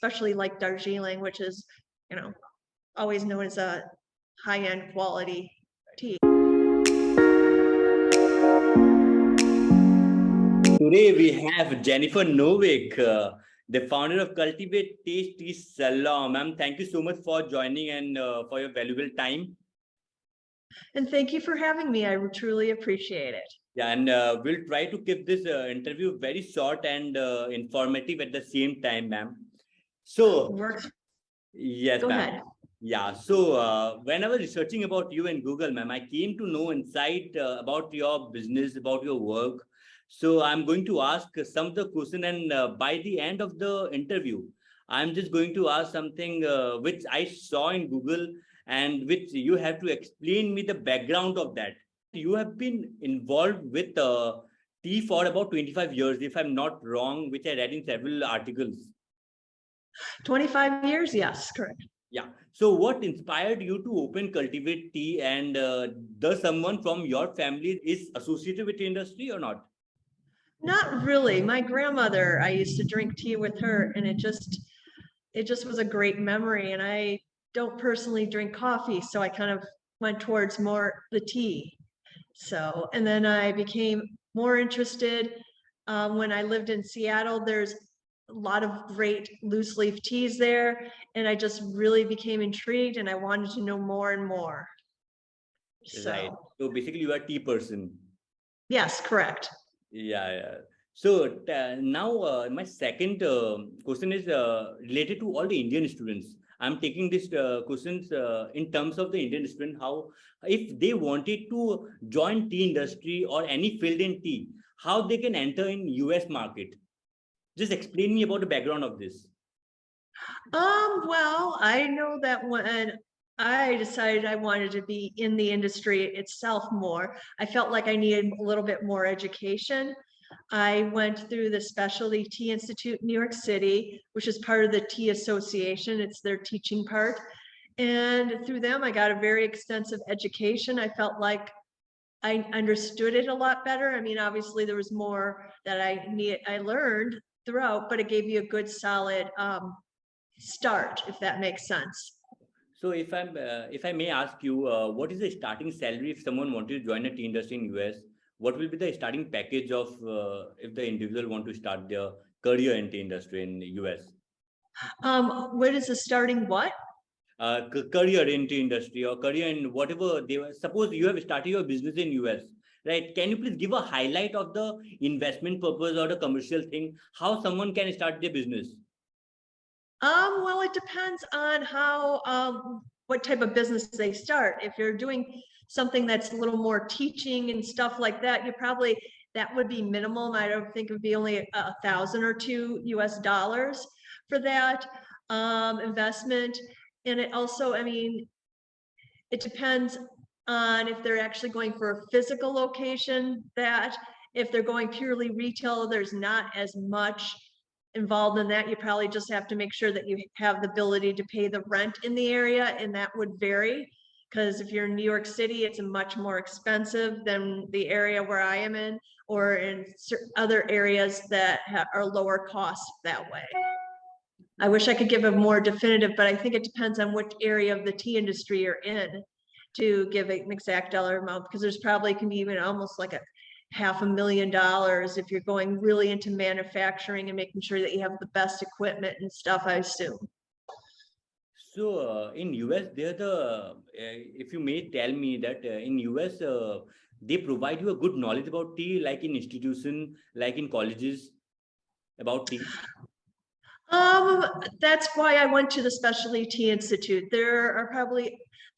especially like Darjeeling, which is, always known as a high-end quality tea. Today we have Jennifer Nowicki, the founder of Cultivate Tea Salon. Ma'am, thank you so much for joining and for your valuable time. And thank you for having me. I truly appreciate it. Yeah, and we'll try to keep this interview very short and informative at the same time, ma'am. So, yes, Go ma'am. ahead. Yeah, so when I was researching about you in Google, ma'am, I came to know insight about your business, about your work. So I'm going to ask some of the question, and by the end of the interview, I'm just going to ask something which I saw in Google and which you have to explain me the background of that. You have been involved with tea for about 25 years, if I'm not wrong, which I read in several articles. 25 years? Yes, correct. Yeah. So what inspired you to open Cultivate Tea, and does someone from your family is associated with the industry or not? Not really. My grandmother, I used to drink tea with her, and it just was a great memory. And I don't personally drink coffee, so I kind of went towards more the tea. So, and then I became more interested when I lived in Seattle. There's a lot of great loose leaf teas there, and I just really became intrigued, and I wanted to know more and more. Right. So basically, you are a tea person. Yes, correct. Yeah. So now my second question is related to all the Indian students. I'm taking these questions in terms of the Indian student, how if they wanted to join tea industry or any field in tea, how they can enter in US market. Just explain me about the background of this. Well, I know that when I decided I wanted to be in the industry itself more, I felt like I needed a little bit more education. I went through the Specialty Tea Institute in New York City, which is part of the Tea Association. It's their teaching part. And through them, I got a very extensive education. I felt like I understood it a lot better. I mean, obviously there was more that I learned throughout, but it gave you a good solid start, if that makes sense. So if I may ask you, what is the starting salary if someone wanted to join a tea industry in US? What will be the starting package of if the individual want to start their career in tea industry in the US? What is the starting what? Career in tea industry or career in whatever they were. Suppose you have started your business in US, right? Can you please give a highlight of the investment purpose or the commercial thing, how someone can start their business? Well, it depends on how what type of business they start. If you're doing something that's a little more teaching and stuff like that, that would be minimum. I don't think it would be only $1,000 or $2 US for that investment. And it also, I mean, it depends on if they're actually going for a physical location, that if they're going purely retail, there's not as much involved in that. You probably just have to make sure that you have the ability to pay the rent in the area, and that would vary. Because if you're in New York City, it's much more expensive than the area where I am in, or in other areas that are lower cost that way. I wish I could give a more definitive, but I think it depends on which area of the tea industry you're in to give an exact dollar amount, because there's probably can be even almost like a $500,000 if you're going really into manufacturing and making sure that you have the best equipment and stuff, I assume. So in US, if you may tell me that in US, they provide you a good knowledge about tea, like in institution, like in colleges, about tea. That's why I went to the Specialty Tea Institute. There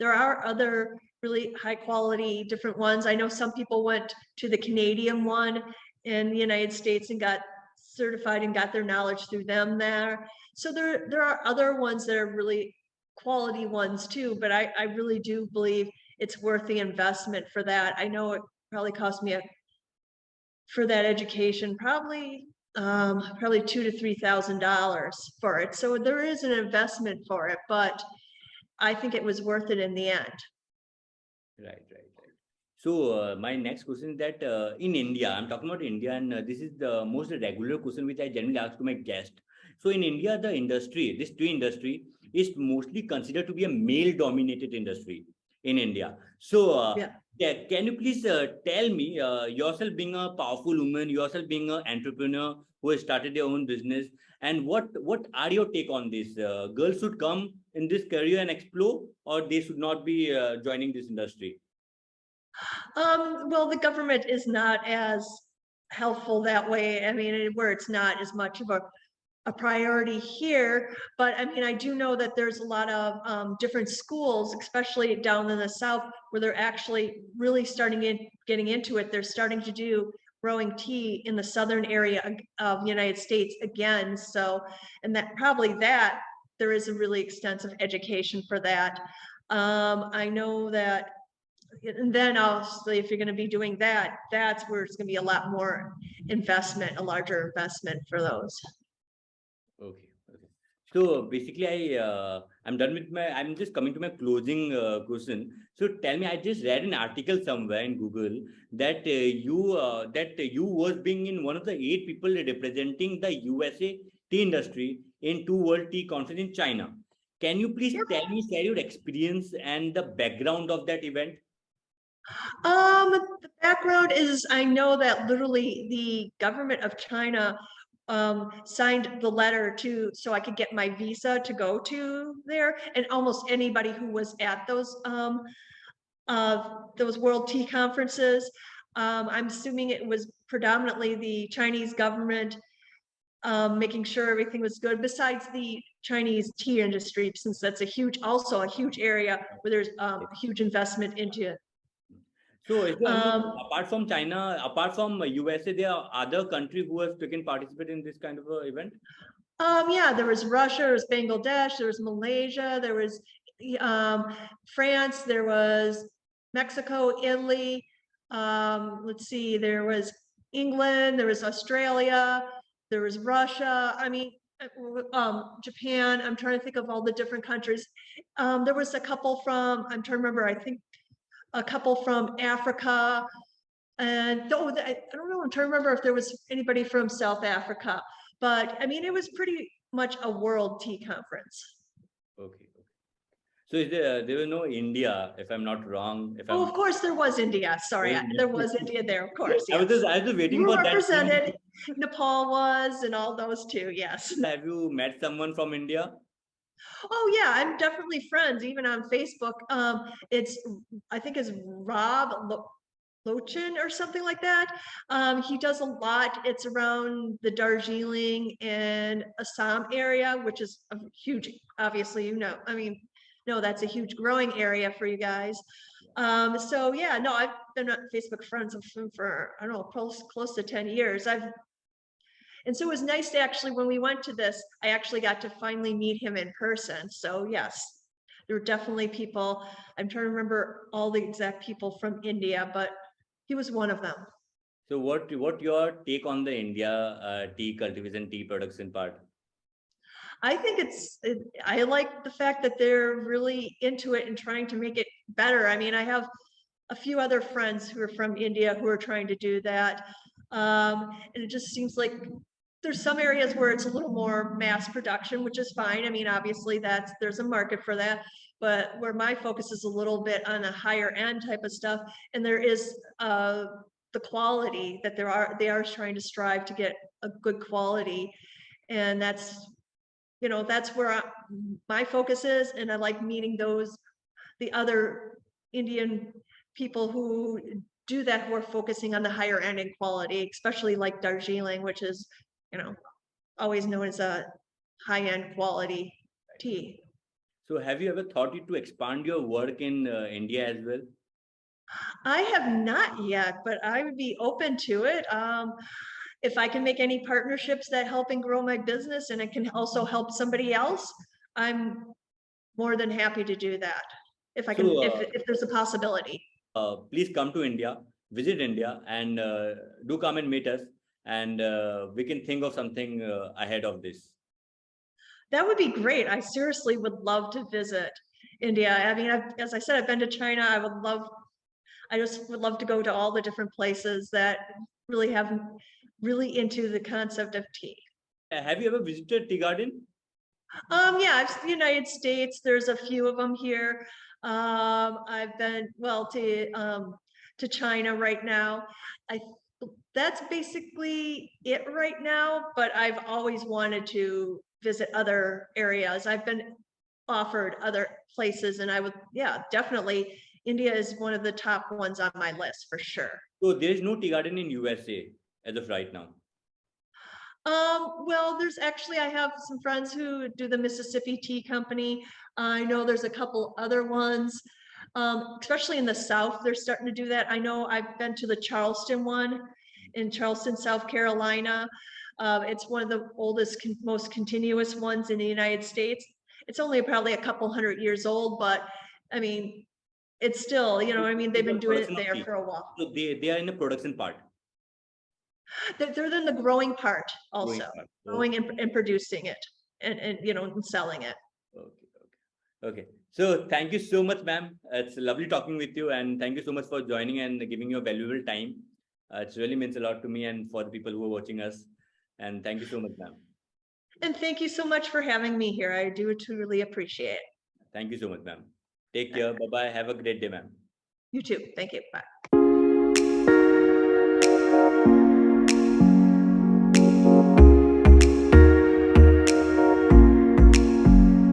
are other really high quality different ones. I know some people went to the Canadian one in the United States and got certified and got their knowledge through them there. So there are other ones that are really quality ones too, but I really do believe it's worth the investment for that. I know it probably cost me for that education, probably $2,000 to $3,000 for it. So there is an investment for it, but I think it was worth it in the end. Right. So my next question is that in India, I'm talking about India, and this is the most regular question which I generally ask to my guest. So in India, the industry, this tea industry, is mostly considered to be a male-dominated industry in India. So Yeah. can you please tell me, yourself being a powerful woman, yourself being an entrepreneur who has started their own business, and what are your take on this? Girls should come in this career and explore, or they should not be joining this industry? Well, the government is not as helpful that way. I mean, where it's not as much of a priority here, but I mean, I do know that there's a lot of different schools, especially down in the South, where they're actually really getting into it. They're starting to do growing tea in the southern area of the United States again. So, and that probably there is a really extensive education for that. I know that, and then obviously, if you're going to be doing that, that's where it's going to be a lot more investment, a larger investment for those. Okay. Okay. So basically, I'm done with I'm just coming to my closing question. So tell me, I just read an article somewhere in Google that you was being in one of the 8 people representing the USA tea industry in 2 World Tea Conference in China. Can you please tell me, share your experience and the background of that event? The background is, I know that literally the government of China signed the letter so I could get my visa to go to there, and almost anybody who was at those World Tea Conferences. I'm assuming it was predominantly the Chinese government making sure everything was good, besides the Chinese tea industry, since that's also a huge area where there's huge investment into it. So is there any, apart from China, apart from USA, there are other countries who have taken participate in this kind of event? Yeah, there was Russia, there was Bangladesh, there was Malaysia, there was France, there was Mexico, Italy. Let's see, there was England, there was Australia, there was Russia. I mean, Japan. I'm trying to think of all the different countries. There was a couple from, I'm trying to remember, I think a couple from Africa. And though I don't know, I'm trying to remember if there was anybody from South Africa, but I mean, it was pretty much a world tea conference. Okay. So is there was no India, if I'm not wrong. Oh, of course there was India. Sorry, there was India there, of course. Yes. I was just waiting You for were that. represented. Nepal was, and all those too. Yes. Have you met someone from India? Oh yeah, I'm definitely friends, even on Facebook. I think it's Rob Lochin or something like that. He does a lot. It's around the Darjeeling and Assam area, which is a huge, obviously, I mean, no, that's a huge growing area for you guys. So yeah, no, I've been on Facebook friends with him for, I don't know, close to 10 years. And so it was nice to actually, when we went to this, I actually got to finally meet him in person. So yes, there were definitely people. I'm trying to remember all the exact people from India, but he was one of them. So what your take on the India tea cultivation, tea production part? I think I like the fact that they're really into it and trying to make it better. I mean, I have a few other friends who are from India who are trying to do that. And it just seems like there's some areas where it's a little more mass production, which is fine. I mean, obviously there's a market for that, but where my focus is a little bit on a higher end type of stuff. And there is the quality that they are trying to strive to get a good quality. And that's where my focus is. And I like meeting the other Indian people who do that, who are focusing on the higher end in quality, especially like Darjeeling, which is, always known as a high-end quality tea. So have you ever thought to expand your work in India as well? I have not yet, but I would be open to it. If I can make any partnerships that help and grow my business, and it can also help somebody else, I'm more than happy to do that. If I can, if there's a possibility. Please come to India, visit India, and do come and meet us, and we can think of something ahead of this. That would be great. I seriously would love to visit India. I mean, as I said, I've been to China. I just would love to go to all the different places that really have into the concept of tea. Have you ever visited tea garden? Yeah, United States, there's a few of them here. I've been, well, to China right now. I, that's basically it right now, but I've always wanted to visit other areas. I've been offered other places and I would, yeah, definitely. India is one of the top ones on my list for sure. So there is no tea garden in USA as of right now. Well, there's actually, I have some friends who do the Mississippi Tea Company. I know there's a couple other ones, especially in the South, they're starting to do that. I know I've been to the Charleston one in Charleston, South Carolina. It's one of the oldest, most continuous ones in the United States. It's only probably a couple hundred years old, but I mean, it's still, you know, I mean, they've been doing it there for a while. So they are in the production part. They're in the growing part also, growing Okay. and producing it and you know, and selling it. Okay. So thank you so much, ma'am. It's lovely talking with you, and thank you so much for joining and giving your valuable time. It really means a lot to me and for the people who are watching us. And thank you so much, ma'am. And thank you so much for having me here. I do truly appreciate it. Thank you so much, ma'am. Take care. Bye-bye. Have a great day, ma'am. You too. Thank you. Bye.